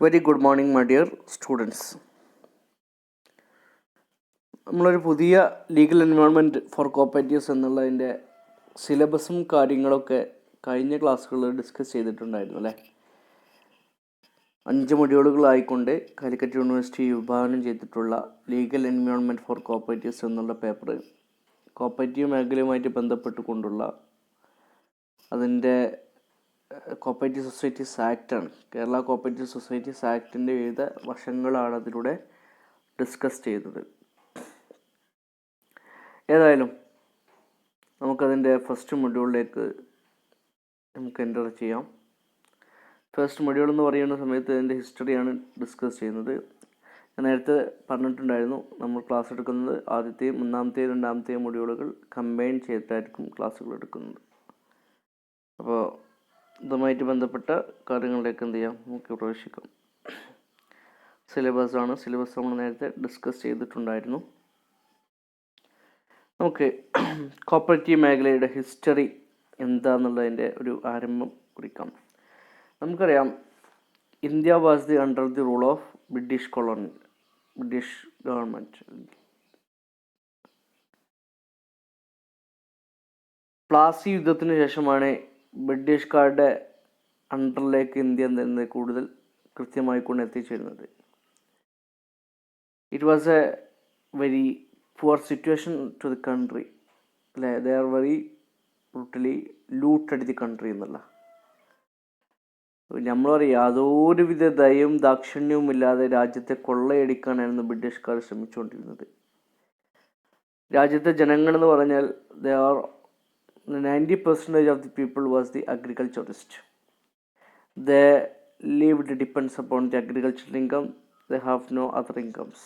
Very good morning my dear students. നമ്മളൊരു പുതിയ legal environment for cooperatives എന്നുള്ളതിൻ്റെ സിലബസും കാര്യങ്ങളൊക്കെ കഴിഞ്ഞ ക്ലാസ്സുകളിൽ ഡിസ്കസ് ചെയ്തിട്ടുണ്ടായിരുന്നു അല്ലേ. 5 മൊഡ്യൂളുകളായിക്കൊണ്ട് കാലിക്കറ്റ് യൂണിവേഴ്സിറ്റി വിഭാവനം ചെയ്തിട്ടുള്ള ലീഗൽ എൻവയോൺമെൻറ്റ് ഫോർ കോപ്പറേറ്റീവ്സ് എന്നുള്ള പേപ്പർ കോപ്പറേറ്റീവ് മേഖലയുമായിട്ട് ബന്ധപ്പെട്ടുകൊണ്ടുള്ള അതിൻ്റെ കോപ്പറേറ്റീവ് സൊസൈറ്റീസ് ആക്റ്റാണ്. കേരള കോപ്പറേറ്റീവ് സൊസൈറ്റീസ് ആക്ടിൻ്റെ വിവിധ വശങ്ങളാണ് അതിലൂടെ ഡിസ്കസ് ചെയ്തത്. ഏതായാലും നമുക്കതിൻ്റെ ഫസ്റ്റ് മൊഡ്യൂളിലേക്ക് നമുക്ക് എൻ്റർ ചെയ്യാം. ഫസ്റ്റ് മൊഡ്യൂൾ എന്ന് പറയുന്ന സമയത്ത് അതിൻ്റെ ഹിസ്റ്ററിയാണ് ഡിസ്കസ് ചെയ്യുന്നത്. ഞാൻ നേരത്തെ പറഞ്ഞിട്ടുണ്ടായിരുന്നു, നമ്മൾ ക്ലാസ് എടുക്കുന്നത് ആദ്യത്തെയും ഒന്നാമത്തെയും രണ്ടാമത്തെയും മൊഡ്യൂളുകൾ കമ്പൈൻ ചെയ്തിട്ടായിരിക്കും ക്ലാസ്സുകൾ എടുക്കുന്നത്. അപ്പോൾ ഇതുമായിട്ട് ബന്ധപ്പെട്ട കാര്യങ്ങളിലേക്ക് എന്ത് ചെയ്യാം, നമുക്ക് പ്രവേശിക്കാം. സിലബസ് നമ്മൾ നേരത്തെ ഡിസ്കസ് ചെയ്തിട്ടുണ്ടായിരുന്നു. നമുക്ക് കോപ്പറേറ്റീവ് മേഖലയുടെ ഹിസ്റ്ററി എന്താണെന്നുള്ളതിൻ്റെ ഒരു ആരംഭം കുറിക്കാം. നമുക്കറിയാം, India was the under the rule of British government. Plassey യുദ്ധത്തിന് ശേഷമാണ് ബ്രിട്ടീഷുകാരുടെ അണ്ടറിലേക്ക് ഇന്ത്യ എന്നത് കൂടുതൽ കൃത്യമായി കൊണ്ട് എത്തിച്ചേരുന്നത്. It was a very poor situation to the country അല്ലേ. They are very brutally looted the country എന്നുള്ള നമ്മൾ പറയും, യാതൊരുവിധ ദയവും ദാക്ഷിണ്യവും ഇല്ലാതെ രാജ്യത്തെ കൊള്ളയടിക്കാനായിരുന്നു ബ്രിട്ടീഷുകാർ ശ്രമിച്ചുകൊണ്ടിരുന്നത്. രാജ്യത്തെ ജനങ്ങൾ എന്ന് പറഞ്ഞാൽ they are 90% of the people was the agriculturist. They lived depends upon the agricultural income. They have no other incomes.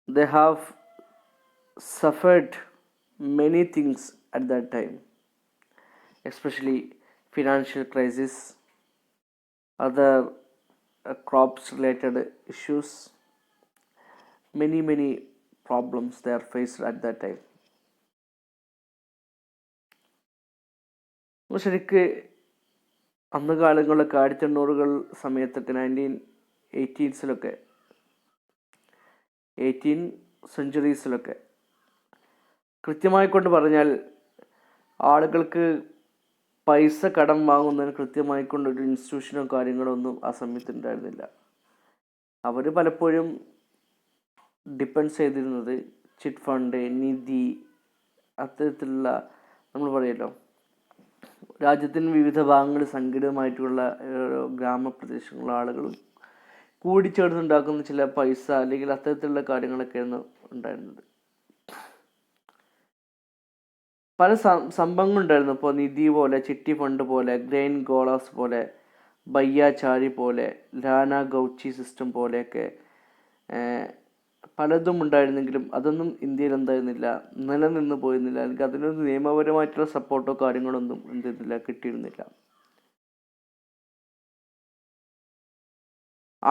They have suffered many things at that time, especially financial crisis, other crops related issues, many problems they are faced at that time. ശരിക്ക് അന്ന് കാലങ്ങളിലൊക്കെ 1800 സമയത്തൊക്കെ 18 സെഞ്ച്വറീസിലൊക്കെ കൃത്യമായി കൊണ്ട് പറഞ്ഞാൽ ആളുകൾക്ക് പൈസ കടം വാങ്ങുന്നതിന് കൃത്യമായി കൊണ്ടൊരു ഇൻസ്റ്റിറ്റ്യൂഷനോ കാര്യങ്ങളോ ഒന്നും ആ സമയത്ത് ഉണ്ടായിരുന്നില്ല. അവർ പലപ്പോഴും ഡിപ്പെൻഡ്സ് ചെയ്തിരുന്നത് ചിറ്റ് ഫണ്ട്, നിധി, അത്തരത്തിലുള്ള നമ്മൾ പറയുമല്ലോ രാജ്യത്തിന് വിവിധ ഭാഗങ്ങളിൽ സംഘടിതമായിട്ടുള്ള ഗ്രാമപ്രദേശങ്ങളിലെ ആളുകൾ കൂടിച്ചേർന്നുണ്ടാക്കുന്ന ചില പൈസ അല്ലെങ്കിൽ അത്തരത്തിലുള്ള കാര്യങ്ങളൊക്കെയാണ് ഉണ്ടായിരുന്നത്. പല സംഭവങ്ങളുണ്ടായിരുന്നു. ഇപ്പോൾ നിധി പോലെ, ചിട്ടി ഫണ്ട് പോലെ, ഗ്രെയിൻ ഗോളാസ് പോലെ, ബയ്യാചാരി പോലെ, ലാന ഗൗച്ചി സിസ്റ്റം പോലെയൊക്കെ പലതും ഉണ്ടായിരുന്നെങ്കിലും അതൊന്നും ഇന്ത്യയിൽ എന്തായിരുന്നില്ല, നിലനിന്ന് പോയിരുന്നില്ല. അല്ലെങ്കിൽ അതിനൊരു നിയമപരമായിട്ടുള്ള സപ്പോർട്ടോ കാര്യങ്ങളൊന്നും എന്തിരുന്നില്ല, കിട്ടിയിരുന്നില്ല.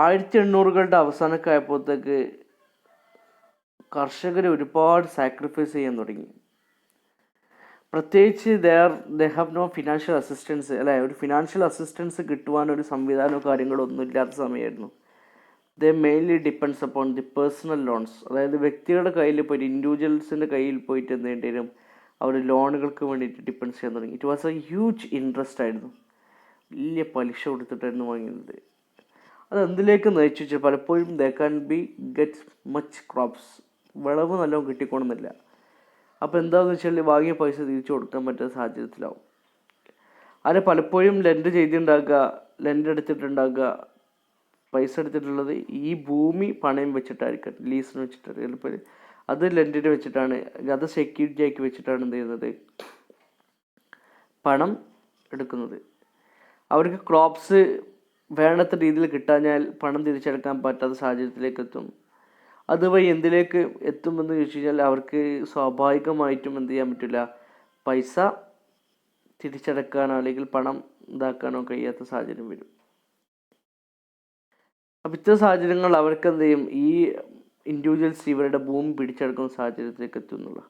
1800 അവസാനമൊക്കെ ആയപ്പോഴത്തേക്ക് കർഷകർ ഒരുപാട് സാക്രിഫൈസ് ചെയ്യാൻ തുടങ്ങി. പ്രത്യേകിച്ച് they have no financial assistance അല്ലേ. ഒരു ഫിനാൻഷ്യൽ അസിസ്റ്റൻസ് കിട്ടുവാനൊരു സംവിധാനമോ കാര്യങ്ങളോ ഒന്നും ഇല്ലാത്ത സമയമായിരുന്നു. They mainly depends upon the personal loans. അതായത് വ്യക്തികളുടെ കയ്യിൽ പോയിട്ട്, ഇൻഡിവിജ്വൽസിൻ്റെ കയ്യിൽ പോയിട്ട് എന്ത് ചെയ്യേണ്ടി വരും, അവർ ലോണുകൾക്ക് വേണ്ടിയിട്ട് ഡിപ്പെൻഡ് ചെയ്യാൻ തുടങ്ങി. It was A huge interest ആയിരുന്നു. വലിയ പലിശ കൊടുത്തിട്ടായിരുന്നു വാങ്ങുന്നത്. അത് എന്തിലേക്ക് നയിച്ചു വെച്ചാൽ പലപ്പോഴും ദേ can B get much crops, വിളവ് നല്ലോണം കിട്ടിക്കോണമെന്നില്ല. അപ്പോൾ എന്താണെന്ന് വെച്ചാൽ വാങ്ങിയ പൈസ തിരിച്ചു കൊടുക്കാൻ പറ്റുന്ന സാഹചര്യത്തിലാവും. അത് പലപ്പോഴും ലെൻഡ് എടുത്തിട്ടുണ്ടാകുക, പൈസ എടുത്തിട്ടുള്ളത് ഈ ഭൂമി പണയം വെച്ചിട്ടായിരിക്കും, ലീസിന് വെച്ചിട്ടായിരിക്കും. ചിലപ്പോൾ അത് ലെൻഡിന് വെച്ചിട്ടാണ്, അത് സെക്യൂരിറ്റി ആക്കി വെച്ചിട്ടാണ് എന്ത് ചെയ്യുന്നത്, പണം എടുക്കുന്നത്. അവർക്ക് ക്രോപ്സ് വേണ്ടത്ര രീതിയിൽ കിട്ടാഞ്ഞാൽ പണം തിരിച്ചെടുക്കാൻ പറ്റാത്ത സാഹചര്യത്തിലേക്ക് എത്തും. അതുവഴി എന്തിലേക്ക് എത്തുമെന്ന് ചോദിച്ചു കഴിഞ്ഞാൽ അവർക്ക് സ്വാഭാവികമായിട്ടും എന്ത് ചെയ്യാൻ പറ്റില്ല, പൈസ തിരിച്ചടക്കാനോ അല്ലെങ്കിൽ പണം ഇതാക്കാനോ കഴിയാത്ത സാഹചര്യം വരും. അപ്പോൾ ഇത്തരം സാഹചര്യങ്ങൾ അവർക്ക് എന്ത് ചെയ്യും, ഈ ഇൻഡിവിജ്വൽസ് ഇവരുടെ ഭൂമി പിടിച്ചെടുക്കുന്ന സാഹചര്യത്തിലേക്ക് എത്തും എന്നുള്ള.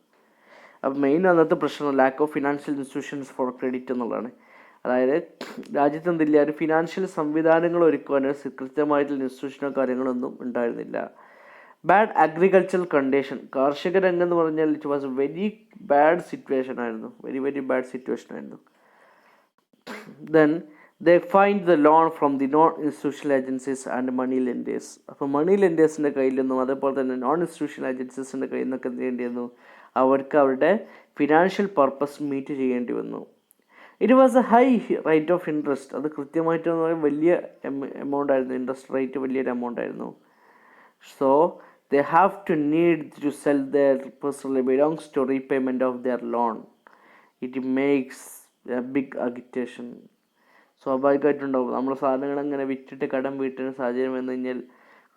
അപ്പോൾ മെയിൻ അന്നത്തെ പ്രശ്നം lack of financial institutions for credit എന്നുള്ളതാണ്. അതായത് രാജ്യത്ത് എന്തില്ല, ഒരു ഫിനാൻഷ്യൽ സംവിധാനങ്ങൾ ഒരുക്കുവാനോ കൃത്യമായിട്ടുള്ള ഇൻസ്റ്റിറ്റ്യൂഷനോ കാര്യങ്ങളൊന്നും ഉണ്ടായിരുന്നില്ല. ബാഡ് അഗ്രികൾച്ചറൽ കണ്ടീഷൻ, കാർഷിക രംഗം എന്ന് പറഞ്ഞാൽ it was very bad situation ആയിരുന്നു, വെരി ബാഡ് സിറ്റുവേഷൻ ആയിരുന്നു. Then they find the loan from the non institutional agencies and money lenders. അപ്പോൾ മണി ലെൻഡേഴ്സിൻ്റെ കയ്യിൽ നിന്നും അതേപോലെ തന്നെ നോൺ ഇൻസ്റ്റിറ്റ്യൂഷണൽ ഏജൻസീസിൻ്റെ കയ്യിൽ നിന്നൊക്കെ എന്ത് ചെയ്യേണ്ടി വന്നു, അവർക്ക് അവരുടെ ഫിനാൻഷ്യൽ പർപ്പസ് മീറ്റ് ചെയ്യേണ്ടി വന്നു. It was A high rate of interest, അത് കൃത്യമായിട്ട് വലിയ എമൗണ്ട് ആയിരുന്നു, ഇൻട്രസ്റ്റ് റേറ്റ് വലിയൊരു എമൗണ്ട് ആയിരുന്നു. So they have to need to sell their personally belongs to repayment of their loan. It makes a big agitation. സ്വാഭാവികമായിട്ടുണ്ടാവും, നമ്മൾ സാധനങ്ങൾ അങ്ങനെ വിറ്റിട്ട് കടം വീട്ടുന്ന സാഹചര്യം വന്നു കഴിഞ്ഞാൽ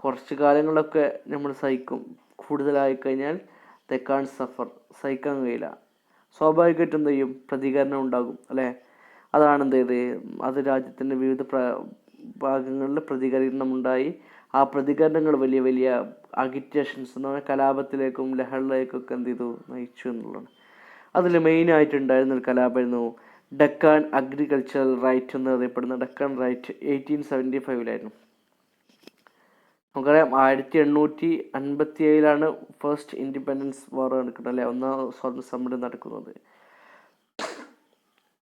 കുറച്ച് കാലങ്ങളൊക്കെ നമ്മൾ സഹിക്കും, കൂടുതലായി കഴിഞ്ഞാൽ they can't suffer, സഹിക്കാൻ കഴിയില്ല. സ്വാഭാവികമായിട്ടും എന്ത് ചെയ്യും, പ്രതികരണം ഉണ്ടാകും അല്ലേ. അതാണ് എന്ത് ചെയ്ത്, അത് രാജ്യത്തിൻ്റെ വിവിധ ഭാഗങ്ങളിൽ പ്രതികരണം ഉണ്ടായി. ആ പ്രതികരണങ്ങൾ വലിയ അഗിറ്റേഷൻസ് എന്ന് പറഞ്ഞാൽ കലാപത്തിലേക്കും ലഹളയിലേക്കൊക്കെ എന്ത് ചെയ്തു, നയിച്ചു എന്നുള്ളതാണ്. അതിൽ മെയിനായിട്ടുണ്ടായിരുന്നൊരു കലാപമായിരുന്നു ഡക്കാൻ അഗ്രികൾച്ചറൽ റൈറ്റ് എന്ന് അറിയപ്പെടുന്ന ഡക്കാൻ റൈറ്റ് 1875 നമുക്കറിയാം. 1857 ഫസ്റ്റ് ഇൻഡിപെൻഡൻസ് വാർ നടക്കുന്നത് അല്ലേ, ഒന്നാം സ്വാതന്ത്ര്യ സമരം നടക്കുന്നത്.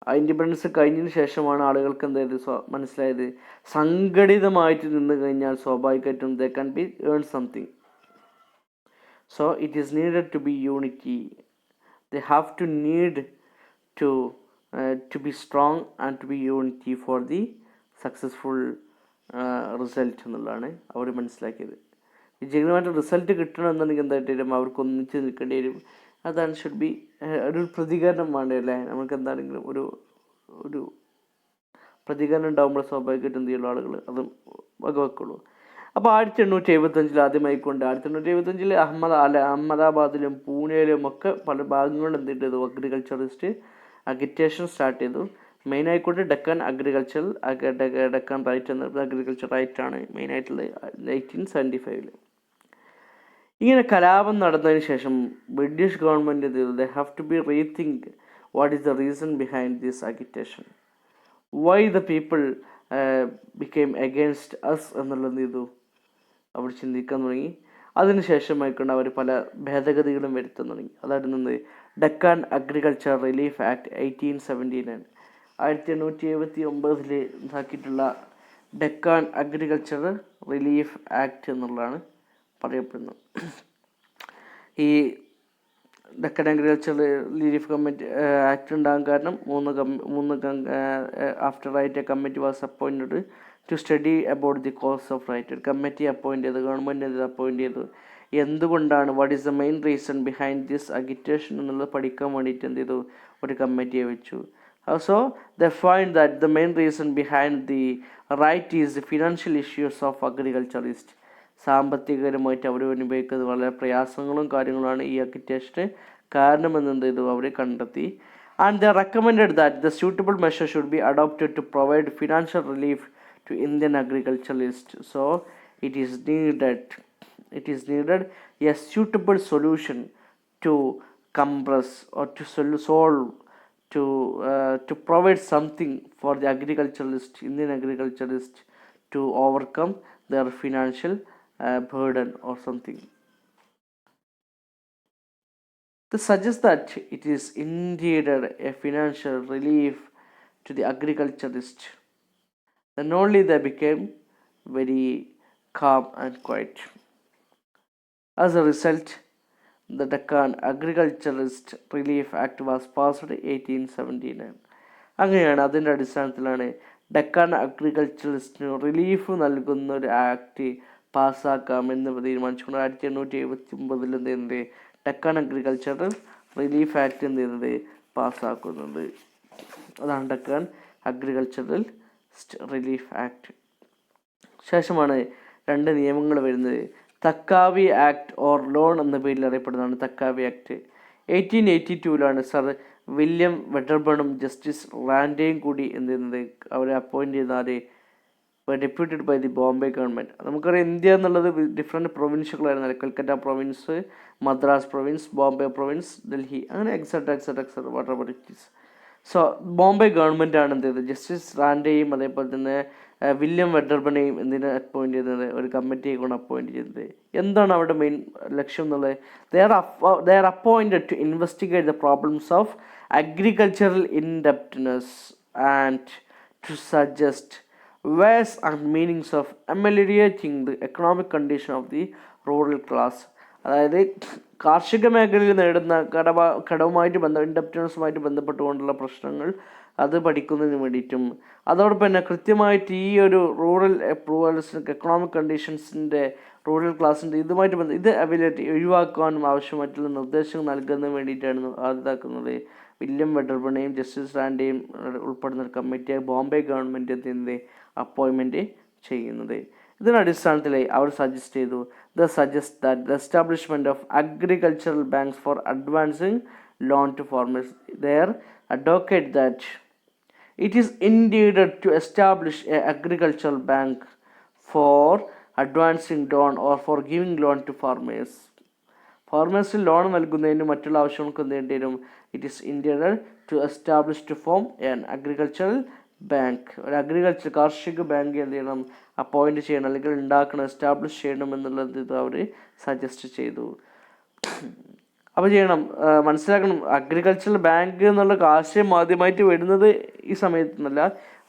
ആ ഇൻഡിപെൻഡൻസ് കഴിഞ്ഞതിന് ശേഷമാണ് ആളുകൾക്ക് എന്തായത് മനസ്സിലായത്, സംഘടിതമായിട്ട് നിന്ന് കഴിഞ്ഞാൽ സ്വാഭാവികമായിട്ടും they can be earn something. So it is needed to be unity, they have to need to be strong and to be unity for the successful result എന്നുള്ളതാണ് അവർ മനസ്സിലാക്കിയത്. വിജയകരമായിട്ട് റിസൾട്ട് കിട്ടണമെന്നുണ്ടെങ്കിൽ എന്തായിട്ട് വരും, അവർക്ക് ഒന്നിച്ച് നിൽക്കേണ്ടി വരും. അതാണ് ഷുഡ് ബി ഒരു പ്രതികരണം വേണ്ടേ അല്ലേ. നമുക്ക് എന്താണെങ്കിലും ഒരു പ്രതികരണം ഉണ്ടാകുമ്പോൾ സ്വാഭാവികമായിട്ട് എന്ത് ചെയ്യുള്ളൂ, ആളുകൾ അത് വകവെക്കുള്ളൂ. അപ്പോൾ 1875 ആദ്യമായിക്കൊണ്ട് 1875 അഹമ്മദാബാദിലും പൂനെയിലും ഒക്കെ പല ഭാഗങ്ങളിലും എന്ത് ചെയ്തു, അഗ്രികൾച്ചറിസ്റ്റ് അഗിറ്റേഷൻ സ്റ്റാർട്ട് ചെയ്തു. മെയിനായിക്കൊണ്ട് ഡക്കാൻ ഡക്കാൻ റൈറ്റ് എന്ന അഗ്രികൾച്ചർ റൈറ്റാണ് മെയിനായിട്ടുള്ളത് 1875. ഇങ്ങനെ കലാപം നടന്നതിന് ശേഷം ബ്രിട്ടീഷ് ഗവൺമെൻറ് എന്ത് ചെയ്തു, they have to be rethink what is the reason behind this agitation, why the people became against us എന്നുള്ളത് എന്ത് ചെയ്തു, അവർ ചിന്തിക്കാൻ തുടങ്ങി. അതിനുശേഷമായിക്കൊണ്ട് അവർ പല ഭേദഗതികളും വരുത്താൻ തുടങ്ങി. അതായിരുന്നു ഡക്കാൻ അഗ്രികൾച്ചർ റിലീഫ് ആക്ട് 1879 1879 ഉണ്ടാക്കിയിട്ടുള്ള ഡക്കാൻ അഗ്രികൾച്ചർ റിലീഫ് ആക്ട് എന്നുള്ളതാണ് പറയപ്പെടുന്നു. ഈ Deccan agriculture relief committee act ഉണ്ടാകാൻ കാരണം after riot a committee was appointed to study about the cause of riot. ഒരു കമ്മിറ്റി അപ്പോയിൻറ്റ് ചെയ്ത്, ഗവൺമെൻറ് അപ്പോയിൻറ്റ് ചെയ്തു, എന്തുകൊണ്ടാണ്, what is the main reason behind this agitation എന്നുള്ളത് പഠിക്കാൻ വേണ്ടിയിട്ട് എന്ത് ചെയ്തു, ഒരു കമ്മിറ്റിയെ വെച്ചു. So the find that the main reason behind the riot is the financial issues of agriculturist. സാമ്പത്തികപരമായിട്ട് അവർ അനുഭവിക്കുന്നത് വളരെ പ്രയാസങ്ങളും കാര്യങ്ങളാണ് ഈ അഗിറ്റേഷന് കാരണമെന്ന് എന്ത് ചെയ്തു, അവർ കണ്ടെത്തി. And the recommended that the suitable measure should be adopted to provide financial relief to Indian agriculturalists. So it is needed a suitable solution to compress or to solve to provide something for the Indian agriculturalists to overcome their financial burden or something. This suggests that it is indeed a financial relief to the agriculturalists. Then only they became very calm and quiet. As a result, the Deccan Agriculturalist Relief Act was passed 1879. അങ്ങനെയാണ്, അതിൻ്റെ അടിസ്ഥാനത്തിലാണ് Deccan അഗ്രികൾച്ചറിസ്റ്റിന് relief നൽകുന്ന ഒരു act പാസ്സാക്കാമെന്ന് തീരുമാനിച്ചുകൊണ്ട് 1879 എന്ത് ചെയ്യുന്നത്, Deccan agricultural relief act എന്ത് ചെയ്യുന്നത്, പാസ്സാക്കുന്നത്. അതാണ് ഡക്കാൻ അഗ്രികൾച്ചറൽ റിലീഫ് ആക്ട്. ശേഷമാണ് 2 നിയമങ്ങൾ വരുന്നത്. തക്കാവി ആക്ട് ഓർ ലോൺ എന്ന പേരിൽ അറിയപ്പെടുന്നതാണ് തക്കാവി ആക്ട്. 1882 സർ വില്യം വെഡർബണും ജസ്റ്റിസ് റാൻഡേയും കൂടി എന്ത് ചെയ്യുന്നത്, അവരെ അപ്പോയിൻറ്റ് ചെയ്താൽ deputed by the Bombay government. നമുക്കറിയാം, ഇന്ത്യ എന്നുള്ളത് ഡിഫറെൻറ്റ് പ്രൊവിൻസുകളായിരുന്നു. Calcutta province, Madras province, Bombay province, Delhi, അങ്ങനെ etcetera whatever it is. So Bombay government ആണ് എന്ത് ചെയ്തത്, ജസ്റ്റിസ് റാൻഡെയും അതേപോലെ തന്നെ വില്യം വെഡർബണെയും എന്തിനെ അപ്പോയിൻറ്റ് ചെയ്യുന്നത്, ഒരു കമ്മിറ്റിയെ കൊണ്ട് അപ്പോയിൻറ്റ് ചെയ്തത്. എന്താണ് അവിടെ മെയിൻ ലക്ഷ്യം എന്നുള്ളത്? They are appointed to investigate the problems of agricultural indebtedness and to suggest ways and meanings of ameliorating the economic condition of the rural class. അതായത് കാർഷിക മേഖലയിൽ നേടുന്ന കടവുമായിട്ട് ഇൻഡപ്റ്റൻസുമായിട്ട് ബന്ധപ്പെട്ടുകൊണ്ടുള്ള പ്രശ്നങ്ങൾ അത് പഠിക്കുന്നതിന് വേണ്ടിയിട്ടും അതോടൊപ്പം തന്നെ കൃത്യമായിട്ട് ഈ ഒരു റൂറൽ എക്കണോമിക് കണ്ടീഷൻസിൻ്റെ റൂറൽ ക്ലാസ്സിൻ്റെ ഇതുമായിട്ട് ഇത് ഒഴിവാക്കാനും ആവശ്യമായിട്ടുള്ള നിർദ്ദേശങ്ങൾ നൽകുന്നതിന് വേണ്ടിയിട്ടാണ് ആദ്യമാക്കുന്നത് വില്യം വെഡർബണെയും ജസ്റ്റിസ് റാൻഡെയും ഉൾപ്പെടുന്ന ഒരു കമ്മിറ്റിയെ ബോംബെ ഗവൺമെൻറ് അപ്പോയിൻമെൻറ്റ് ചെയ്യുന്നത്. ഇതിൻ്റെ അടിസ്ഥാനത്തിൽ അവർ സജസ്റ്റ് ചെയ്തു the establishment of agricultural banks for advancing loan to farmers. They advocate that it is indeed to establish a agricultural bank for advancing loan or for giving loan to farmers. ഫാർമേഴ്സിന് loan നൽകുന്നതിന് മറ്റുള്ള ആവശ്യങ്ങൾക്ക് എന്ത് വരും? It is interior to establish to form an agricultural bank. ഒരു കാർഷിക bank എന്ത് ചെയ്യണം, അപ്പോയിൻറ്റ് ചെയ്യണം, അല്ലെങ്കിൽ ഉണ്ടാക്കണം, എസ്റ്റാബ്ലിഷ് ചെയ്യണം എന്നുള്ളത് ഇത് അവർ സജസ്റ്റ് ചെയ്തു. അപ്പോൾ ചെയ്യണം, മനസ്സിലാക്കണം, അഗ്രികൾച്ചറൽ ബാങ്ക് എന്നുള്ള ആശയം ആദ്യമായിട്ട് വരുന്നത് ഈ സമയത്തൊന്നല്ല,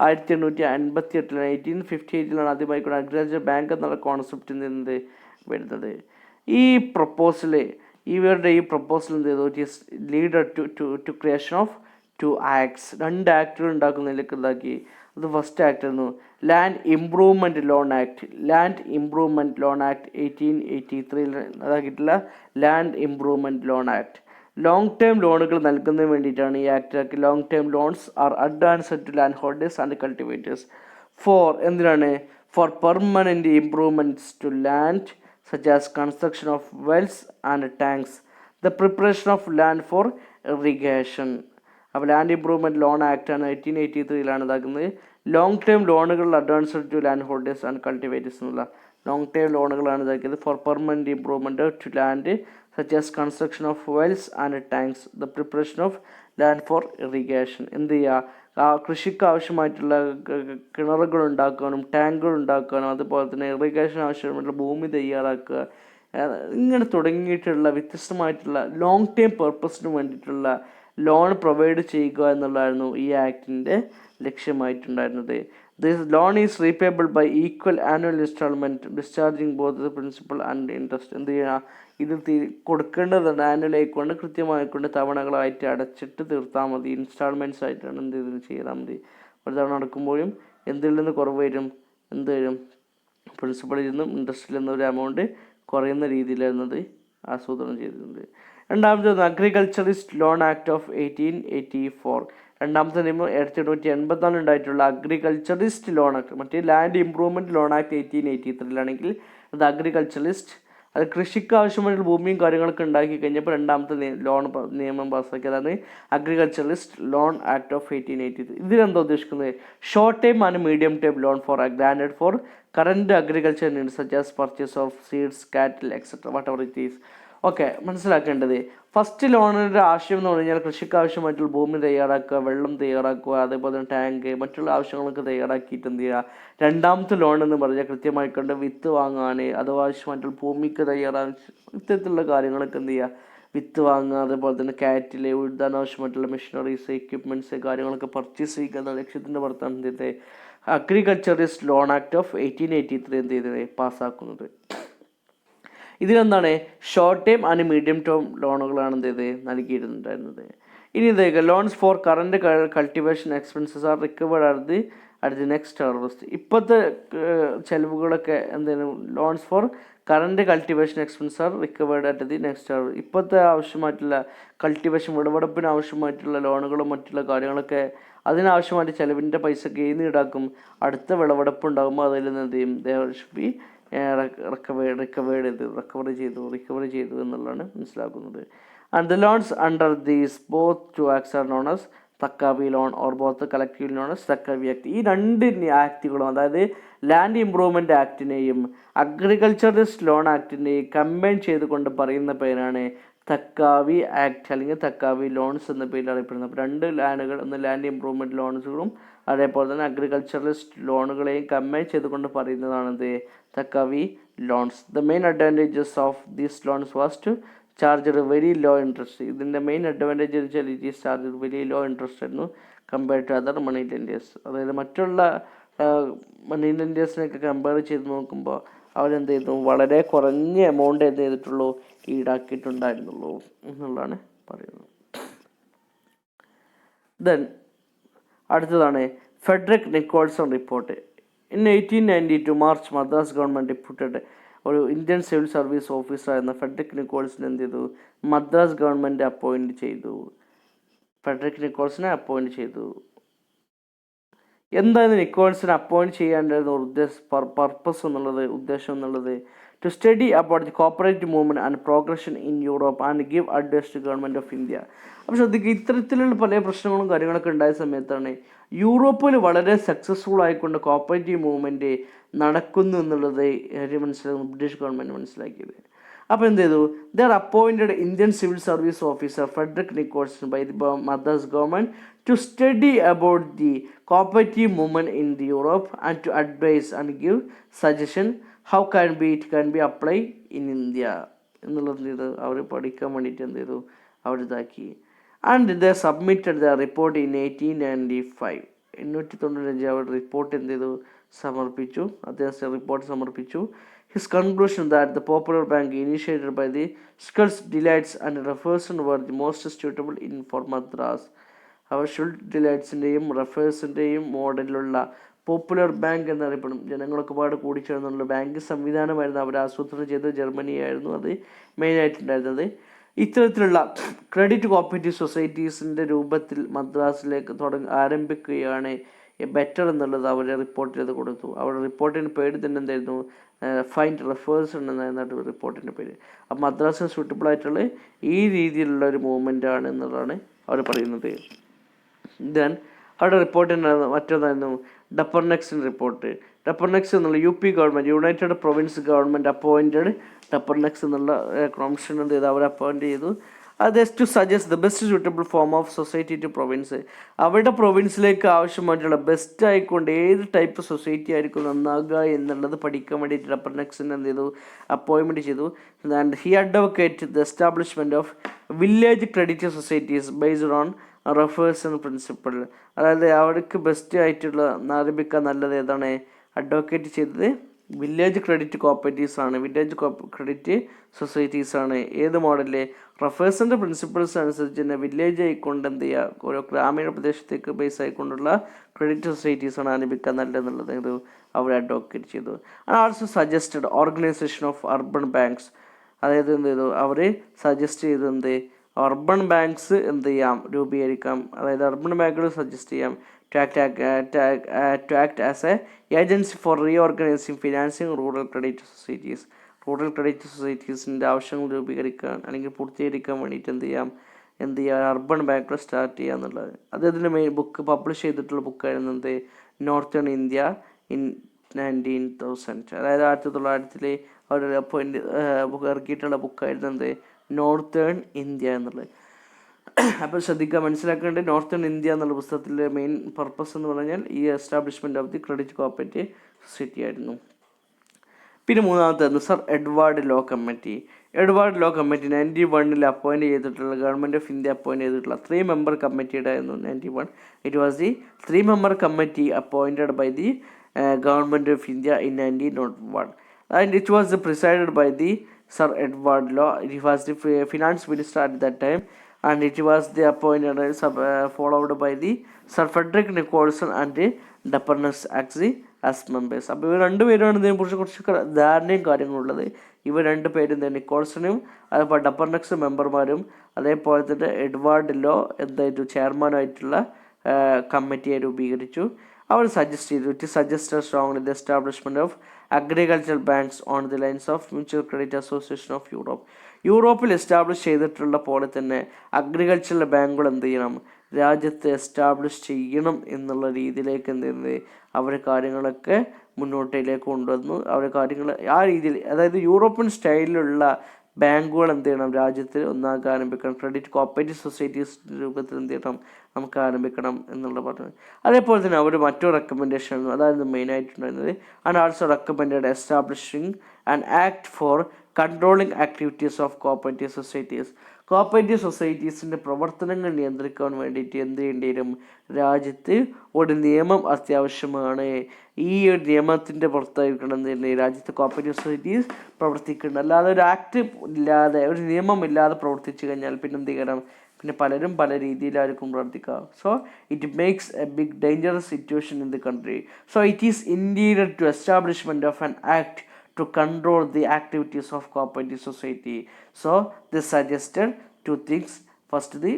1858 1858 ആദ്യമായി അഗ്രികൾച്ചർ ബാങ്ക് എന്നുള്ള കോൺസെപ്റ്റ് നിന്നത് വരുന്നത്. ഈ ഇവരുടെ പ്രൊപ്പോസൽ എന്ത് ചെയ്തു? It is leader to creation of 2 acts. 2 ആക്ടുകൾ ഉണ്ടാക്കുന്നതിലേക്ക് ഇതാക്കി. അത് ഫസ്റ്റ് ആക്ട് ആയിരുന്നു land improvement loan act. Land improvement loan act 1883 അതാക്കിയിട്ടുള്ള land improvement loan act. Long term ലോണുകൾ നൽകുന്നതിന് വേണ്ടിയിട്ടാണ് ഈ act. Long term loans are advanced to land holders and cultivators എന്തിനാണ്? For permanent improvements to land such as construction of wells and tanks, the preparation of land for irrigation. അപ്പോൾ land improvement loan act ആണ് 1883 ഇതാക്കുന്നത്. Long term ലോണുകൾ advanced to land holders and cultivators എന്നുള്ള long term ലോണുകളാണ് ഇതാക്കിയത് for permanent improvement to land such as construction of wells and tanks, the preparation of land for irrigation. എന്ത് ചെയ്യുക? കൃഷിക്ക് ആവശ്യമായിട്ടുള്ള കിണറുകൾ ഉണ്ടാക്കാനും ടാങ്കുകൾ ഉണ്ടാക്കാനും അതുപോലെ തന്നെ ഇറിഗേഷൻ ആവശ്യമായിട്ടുള്ള ഭൂമി തയ്യാറാക്കുക, ഇങ്ങനെ തുടങ്ങിയിട്ടുള്ള വ്യത്യസ്തമായിട്ടുള്ള ലോങ് ടേം പർപ്പസിന് വേണ്ടിയിട്ടുള്ള ലോൺ പ്രൊവൈഡ് ചെയ്യുക എന്നുള്ളതായിരുന്നു ഈ ആക്ടിൻ്റെ ലക്ഷ്യമായിട്ടുണ്ടായിരുന്നത്. This loan is repayable by equal annual instalment discharging both the principal and interest. എന്ത് ചെയ്യുക? ഇത് കൊടുക്കേണ്ടതുണ്ട്, ആനുവലായിക്കൊണ്ട് കൃത്യമായിക്കൊണ്ട് തവണകളായിട്ട് അടച്ചിട്ട് തീർത്താൽ മതി. ഇൻസ്റ്റാൾമെൻറ്റ്സ് ആയിട്ടാണ് എന്ത് ചെയ്താൽ മതി. ഒരു തവണ അടക്കുമ്പോഴും എന്തിൽ നിന്ന് കുറവ് വരും? എന്ത് വരും? പ്രിൻസിപ്പളിൽ നിന്നും ഇൻട്രസ്റ്റിൽ നിന്നും ഒരു എമൗണ്ട് കുറയുന്ന രീതിയിലായിരുന്നത് ആസൂത്രണം ചെയ്തിട്ടുണ്ട്. രണ്ടാമത്തേത് അഗ്രികൾച്ചറിസ്റ്റ് ലോൺ ആക്ട് ഓഫ് 1884. രണ്ടാമത്തെ നിയമം 1884 ഉണ്ടായിട്ടുള്ള അഗ്രികൾച്ചറിസ്റ്റ് ലോൺ ആക്ട്. മറ്റേ ലാൻഡ് ഇംപ്രൂവ്മെൻറ്റ് ലോൺ ആക്ട് 1883 അത് അഗ്രികൾച്ചറിസ്റ്റ്, അത് കൃഷിക്ക് ആവശ്യമായിട്ടുള്ള ഭൂമിയും കാര്യങ്ങളൊക്കെ ഉണ്ടാക്കി കഴിഞ്ഞപ്പോൾ രണ്ടാമത്തെ നിയമം പാസ്സാക്കിയതാണ് അഗ്രികൾച്ചറിസ്റ്റ് ലോൺ ആക്ട് ഓഫ് 1883. ഇതിലെന്താ ഉദ്ദേശിക്കുന്നത്? Short time and medium time loan for granted for current agriculture needs such as purchase of seeds, cattle etcetera whatever it is. Okay, മനസ്സിലാക്കേണ്ടത് ഫസ്റ്റ് ലോണിൻ്റെ ആശയം എന്ന് പറഞ്ഞു കഴിഞ്ഞാൽ കൃഷിക്ക് ആവശ്യമായിട്ടുള്ള ഭൂമി തയ്യാറാക്കുക, വെള്ളം തയ്യാറാക്കുക, അതേപോലെ തന്നെ ടാങ്ക്, മറ്റുള്ള ആവശ്യങ്ങളൊക്കെ തയ്യാറാക്കിയിട്ട് എന്ത് ചെയ്യുക. രണ്ടാമത്തെ ലോൺ എന്ന് പറഞ്ഞാൽ കൃത്യമായിക്കൊണ്ട് വിത്ത് വാങ്ങാൻ, അഥവാ ആവശ്യമായിട്ടുള്ള ഭൂമിക്ക് ഇത്തരത്തിലുള്ള കാര്യങ്ങളൊക്കെ എന്ത് ചെയ്യുക, വിത്ത് വാങ്ങുക, അതേപോലെ തന്നെ കാറ്റിൽ ഉഴുതാൻ ആവശ്യമായിട്ടുള്ള മെഷീനറീസ്, എക്യുപ്മെൻറ്റ്സ് കാര്യങ്ങളൊക്കെ പർച്ചേസ് ചെയ്യുക എന്ന ലക്ഷ്യത്തിൻ്റെ പുറത്താണ് എന്ത് ചെയ്തത് അഗ്രികൾച്ചറിസ്റ്റ് ലോൺ ആക്ട് ഓഫ് 1883 എന്ത് ചെയ്തത് പാസ്സാക്കുന്നത്. ഇതിലെന്താണ്? Short time and medium term ലോണുകളാണ് എന്ത് ചെയ്ത് നൽകിയിട്ടുണ്ടായിരുന്നത്. ഇനി എന്തൊക്കെ? Loans for current cultivation expenses are recovered at the next harvest. ഇപ്പോഴത്തെ ചിലവുകളൊക്കെ എന്തെങ്കിലും loans for current cultivation expense are recovered at the next harvest. ഇപ്പോഴത്തെ ആവശ്യമായിട്ടുള്ള കൾട്ടിവേഷൻ വിളവെടുപ്പിന് ആവശ്യമായിട്ടുള്ള ലോണുകളും മറ്റുള്ള കാര്യങ്ങളൊക്കെ അതിനാവശ്യമായിട്ട് ചിലവിൻ്റെ പൈസ ഗെയിൻ ഈടാക്കും. അടുത്ത വിളവെടുപ്പ് ഉണ്ടാകുമ്പോൾ അതിൽ നിന്ന് എന്ത് ചെയ്യും? ദേ ഷുഡ് ബി റിക്കവർ ചെയ്തു എന്നുള്ളതാണ് മനസ്സിലാക്കുന്നത്. And the loans under these both two acts are known as Taccavi loan or both collective loan as Taccavi act. ഈ രണ്ട് ആക്റ്റുകളും, അതായത് ലാൻഡ് ഇംപ്രൂവ്മെൻറ്റ് ആക്ടിനെയും അഗ്രികൾച്ചറിസ്റ്റ് ലോൺ ആക്ടിനെയും കമ്പൈൻ ചെയ്തുകൊണ്ട് പറയുന്ന പേരാണ് തക്കാവി ആക്ട് അല്ലെങ്കിൽ തക്കാവി ലോൺസ് എന്ന പേരിൽ അറിയപ്പെടുന്നത്. അപ്പോൾ 2 ലാൻഡുകൾ, ഒന്ന് ലാൻഡ് ഇംപ്രൂവ്മെൻറ്റ് ലോൺസുകളും അതേപോലെ തന്നെ അഗ്രികൾച്ചറലിസ്റ്റ് ലോണുകളെയും കമ്പൈൻ ചെയ്തുകൊണ്ട് പറയുന്നതാണത് Taccavi loans. The main advantages of these loans was to charge very low interest. ഇതിൻ്റെ മെയിൻ അഡ്വാൻറ്റേജ് എന്ന് വെച്ചാൽ it is charge very low interest ആയിരുന്നു compared to other money lenders. അതായത് മറ്റുള്ള മണി ലെൻഡേഴ്സിനൊക്കെ കമ്പയർ ചെയ്ത് നോക്കുമ്പോൾ അവരെന്ത് ചെയ്തു, വളരെ കുറഞ്ഞ എമൗണ്ട് എന്ത് ചെയ്തിട്ടുള്ളൂ, ഈടാക്കിയിട്ടുണ്ടായിരുന്നുള്ളൂ എന്നുള്ളതാണ് പറയുന്നത്. ദെൻ അടുത്തതാണ് Frederick Nicholson report. In 1892 March Madras government deputed ഒരു ഇന്ത്യൻ സിവിൽ സർവീസ് ഓഫീസറായിരുന്ന ഫെഡറിക് നിക്കോൾസിനെ എന്ത് ചെയ്തു, മദ്രാസ് ഗവൺമെൻറ് അപ്പോയിൻറ്റ് ചെയ്തു. ഫെഡറിക് നിക്കോൾസിനെ അപ്പോയിൻറ്റ് ചെയ്തു. എന്തായിരുന്നു നിക്കോൾസിനെ അപ്പോയിൻറ്റ് ചെയ്യാണ്ടായിരുന്ന പർപ്പസ് എന്നുള്ളത്, ഉദ്ദേശം എന്നുള്ളത്, to study about the cooperative movement and progression in Europe and give advice to government of India. അപ്പോൾ ശ്രദ്ധിക്കുക, ഇത്തരത്തിലുള്ള പല പ്രശ്നങ്ങളും കാര്യങ്ങളൊക്കെ ഉണ്ടായ സമയത്താണ് യൂറോപ്പിൽ വളരെ സക്സസ്ഫുൾ ആയിക്കൊണ്ട് കോപ്പറേറ്റീവ് മൂവ്മെൻറ്റ് നടക്കുന്നു എന്നുള്ളത് ബ്രിട്ടീഷ് ഗവൺമെൻറ് മനസ്സിലാക്കിയത്. അപ്പോൾ എന്ത് ചെയ്തു, they appointed Indian civil service officer Frederick Nicholson by the Madras government to study about the cooperative movement in the Europe and to advise and give suggestion how it can be applied in India എന്നുള്ളത് ചെയ്ത് അവർ പഠിക്കാൻ വേണ്ടിയിട്ട് എന്ത് ചെയ്തു, അവരിതാക്കി. And the submitted the report in 1895. 1895 അവർ റിപ്പോർട്ട് എന്ത് ചെയ്തു, സമർപ്പിച്ചു. അദ്ദേഹം റിപ്പോർട്ട് സമർപ്പിച്ചു. His conclusion that the Popular Bank initiated by the Skulls Delights and Refers were the most suitable in for Madras. അവർ ഷുൾട്ട് ഡിലൈറ്റ്സിൻ്റെയും റഫേഴ്സിൻ്റെയും മോഡലിലുള്ള പോപ്പുലർ ബാങ്ക് എന്നറിയപ്പെടും, ജനങ്ങളൊക്കെ പാട് കൂടിച്ചേർന്നുള്ള ബാങ്ക് സംവിധാനമായിരുന്നു അവർ ആസൂത്രണം ചെയ്തത്. ജർമ്മനിയായിരുന്നു അത് മെയിനായിട്ടുണ്ടായിരുന്നത്. ഇത്തരത്തിലുള്ള ക്രെഡിറ്റ് കോപ്പറേറ്റീവ് സൊസൈറ്റീസിൻ്റെ രൂപത്തിൽ മദ്രാസിലേക്ക് ആരംഭിക്കുകയാണ് ബെറ്റർ എന്നുള്ളത് അവർ റിപ്പോർട്ട് ചെയ്ത് കൊടുത്തു. അവരുടെ റിപ്പോർട്ടിൻ്റെ പേര് തന്നെ എന്തായിരുന്നു, ഫൈൻഡ് റെഫേഴ്സ് എന്നായിരുന്നു റിപ്പോർട്ടിൻ്റെ പേര്. അപ്പം മദ്രാസിന് സൂട്ടബിൾ ആയിട്ടുള്ള ഈ രീതിയിലുള്ള ഒരു മൂവ്മെൻ്റ് ആണ് എന്നുള്ളതാണ് അവർ പറയുന്നത്. ദെൻ അവരുടെ റിപ്പോർട്ടിൻ്റെ മറ്റൊന്നായിരുന്നു ഡപ്പർനെക്സിൻ്റെ റിപ്പോർട്ട്. ഡപ്പർനെക്സ് എന്നുള്ള UP government, united province government appointed Dupernex എന്നുള്ള കമ്മീഷൻ എന്ത് ചെയ്തു, അവർ അപ്പോയിൻറ്റ് ചെയ്തു. അത് to suggest the best suitable form of society to province. അവരുടെ പ്രൊവിൻസിലേക്ക് ആവശ്യമായിട്ടുള്ള ബെസ്റ്റ് ആയിക്കൊണ്ട് ഏത് ടൈപ്പ് സൊസൈറ്റി ആയിരിക്കും നന്നാകുക എന്നുള്ളത് പഠിക്കാൻ വേണ്ടിയിട്ട് ഡപ്പർനെക്സിന് എന്ത് ചെയ്തു, അപ്പോയിൻമെൻറ്റ് ചെയ്തു. And he advocate the establishment of village credit societies based on refers എന്ന പ്രിൻസിപ്പിൾ. അതായത് അവർക്ക് ബെസ്റ്റ് ആയിട്ടുള്ള ആരംഭിക്കാൻ നല്ലത് ഏതാണ്, അഡ്വക്കേറ്റ് ചെയ്തത് വില്ലേജ് ക്രെഡിറ്റ് കോപ്പറേറ്റീവ്സ് ആണ്, വില്ലേജ് ക്രെഡിറ്റ് സൊസൈറ്റീസ് ആണ്. ഏത് മോഡലിൽ, റഫേഴ്സിൻ്റെ പ്രിൻസിപ്പിൾസ് അനുസരിച്ച് തന്നെ വില്ലേജ് ആയിക്കൊണ്ട് എന്ത് ചെയ്യുക, ഓരോ ഗ്രാമീണ പ്രദേശത്തേക്ക് ബേസ് ആയിക്കൊണ്ടുള്ള ക്രെഡിറ്റ് സൊസൈറ്റീസ് ആണ് ആരംഭിക്കാൻ നല്ലതെന്നുള്ളത് ഇത് അവർ അഡ്വക്കേറ്റ് ചെയ്തു. And also suggested organisation of urban banks. അതായത് എന്ത് ചെയ്തു, അവർ സജസ്റ്റ് ചെയ്തു എന്ത്, അർബൻ ബാങ്ക്സ് എന്ത് ചെയ്യാം, രൂപീകരിക്കാം. അതായത് അർബൻ ബാങ്കുകൾ സജസ്റ്റ് ചെയ്യാം to act as a agency for reorganizing financing rural credit societies. Rural credit സൊസൈറ്റീസിൻ്റെ ആവശ്യങ്ങൾ രൂപീകരിക്കാൻ അല്ലെങ്കിൽ പൂർത്തീകരിക്കാൻ വേണ്ടിയിട്ട് എന്ത് ചെയ്യുക, അർബൻ ബാങ്കുകൾ സ്റ്റാർട്ട് ചെയ്യുക എന്നുള്ളത്. അദ്ദേഹത്തിൻ്റെ മെയിൻ ബുക്ക് പബ്ലിഷ് ചെയ്തിട്ടുള്ള ബുക്കായിരുന്നു എന്ത്, നോർത്തേൺ ഇന്ത്യ ഇൻ 1900. അതായത് 1900 അവർ ഇറക്കിയിട്ടുള്ള ബുക്കായിരുന്നു എന്ത്, നോർത്തേൺ ഇന്ത്യ എന്നുള്ളത്. അപ്പോൾ ശ്രദ്ധിക്കുക, മനസ്സിലാക്കേണ്ടത് നോർത്തേൺ ഇന്ത്യ എന്നുള്ള പുസ്തകത്തിലെ മെയിൻ പർപ്പസ് എന്ന് പറഞ്ഞാൽ ഈ establishment of the credit cooperative society ആയിരുന്നു. പിന്നെ മൂന്നാമത്തേന്ന് sir Edward Law committee. Edward Law committee 91 appoint ചെയ്തിട്ടുള്ള ഗവൺമെൻറ് ഓഫ് ഇന്ത്യ അപ്പോയിൻറ്റ് ചെയ്തിട്ടുള്ള 3 മെമ്പർ കമ്മിറ്റിയുടെ ആയിരുന്നു 91. It was the 3 member committee appointed by the government of India in 1901 and it was presided by the Sir Edward Law. He was the finance minister at that time and it was the appointed followed by the Sir Frederick Nicholson and the Dappernex as members. അപ്പോൾ ഇവർ രണ്ടുപേരാണ് ഇതിനെക്കുറിച്ച് കുറച്ച് ധാരണയും കാര്യങ്ങളുള്ളത്. ഇവർ രണ്ട് പേരും നിക്കോൾസണും അതേപോലെ ഡപ്പർനെക്സ് മെമ്പർമാരും അതേപോലെ തന്നെ എഡ്വാർഡ് ലോ എന്തായിട്ട് ചെയർമാനായിട്ടുള്ള കമ്മിറ്റിയെ രൂപീകരിച്ചു. അവർ സജസ്റ്റ് ചെയ്തു to suggest strongly the establishment of agricultural banks on the lines of mutual credit association of Europe. യൂറോപ്പിൽ എസ്റ്റാബ്ലിഷ് ചെയ്തിട്ടുള്ള പോലെ തന്നെ അഗ്രികൾച്ചറൽ ബാങ്കുകൾ എന്ത് ചെയ്യണം, രാജ്യത്ത് എസ്റ്റാബ്ലിഷ് ചെയ്യണം എന്നുള്ള രീതിയിലേക്ക് എന്ത് ചെയ്യുന്നത് അവർ കാര്യങ്ങളൊക്കെ മുന്നോട്ടിലേക്ക് കൊണ്ടുവന്നു. അവർ കാര്യങ്ങൾ ആ രീതിയിൽ, അതായത് യൂറോപ്യൻ സ്റ്റൈലിലുള്ള ബാങ്കുകൾ എന്ത് ചെയ്യണം, രാജ്യത്ത് ഒന്നാകെ ആരംഭിക്കണം. ക്രെഡിറ്റ് കോപ്പറേറ്റീവ് സൊസൈറ്റീസ് രൂപത്തിൽ എന്ത് ചെയ്യണം, നമുക്ക് ആരംഭിക്കണം എന്നുള്ള പറഞ്ഞത്. അതേപോലെ തന്നെ അവർ മറ്റൊരു റെക്കമെൻഡേഷൻ, അതായത് മെയിനായിട്ടുണ്ടായിരുന്നത്, and also recommended establishing an act for controlling activities of cooperative societies. Cooperative സൊസൈറ്റീസിൻ്റെ പ്രവർത്തനങ്ങൾ നിയന്ത്രിക്കാൻ വേണ്ടിയിട്ട് എന്ത് ചെയ്യേണ്ടി വരും, രാജ്യത്ത് ഒരു നിയമം അത്യാവശ്യമാണ്. ഈ ഒരു നിയമത്തിൻ്റെ പുറത്തായിരിക്കണം എന്ത് രാജ്യത്ത് കോപ്പറേറ്റീവ് സൊസൈറ്റീസ് പ്രവർത്തിക്കുന്നുണ്ട്. അല്ലാതെ ഒരു ആക്ട് ഇല്ലാതെ, ഒരു നിയമമില്ലാതെ പ്രവർത്തിച്ചു കഴിഞ്ഞാൽ പിന്നെ എന്ത് ചെയ്യണം, പിന്നെ പലരും പല രീതിയിലായിരിക്കും പ്രവർത്തിക്കുക. So it makes a big dangerous situation in the country. So it is indeed to establishment of an act to control the activities of cooperative society. So they suggested two things. First, the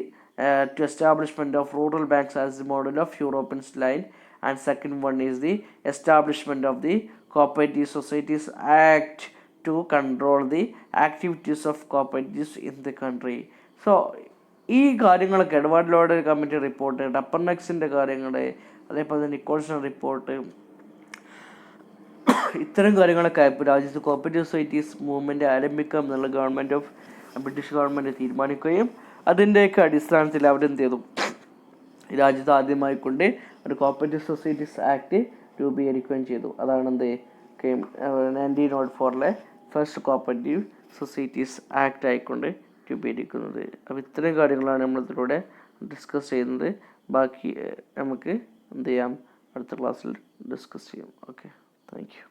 to establishment of rural banks as the model of European style, and second one is the establishment of the Cooperative Societies Act to control the activities of cooperatives in the country. So ഈ കാര്യങ്ങളൊക്കെ Edward Lord committee report, ഡപ്പർനെക്സിൻ്റെ കാര്യങ്ങൾ, അതേപോലെ തന്നെ Nicholson report, ഇത്തരം കാര്യങ്ങളൊക്കെ ഇപ്പോൾ രാജ്യത്ത് cooperative societies movement ആരംഭിക്കാം എന്നുള്ള ബ്രിട്ടീഷ് ഗവൺമെൻറ് തീരുമാനിക്കുകയും അതിൻ്റെയൊക്കെ അടിസ്ഥാനത്തിൽ അവരെന്ത് ചെയ്തു, രാജ്യത്ത് ആദ്യമായിക്കൊണ്ട് ഒരു കോപ്പറേറ്റീവ് സൊസൈറ്റീസ് ആക്ട് രൂപീകരിക്കുകയും ചെയ്തു. അതാണ് എന്ത് 1904 ഫസ്റ്റ് കോപ്പറേറ്റീവ് സൊസൈറ്റീസ് ആക്ട് ആയിക്കൊണ്ട് രൂപീകരിക്കുന്നത്. അപ്പോൾ ഇത്രയും കാര്യങ്ങളാണ് നമ്മളിതിലൂടെ ഡിസ്കസ് ചെയ്യുന്നത്. ബാക്കി നമുക്ക് എന്ത് ചെയ്യാം, അടുത്ത ക്ലാസ്സിൽ ഡിസ്കസ് ചെയ്യാം. Okay, thank you.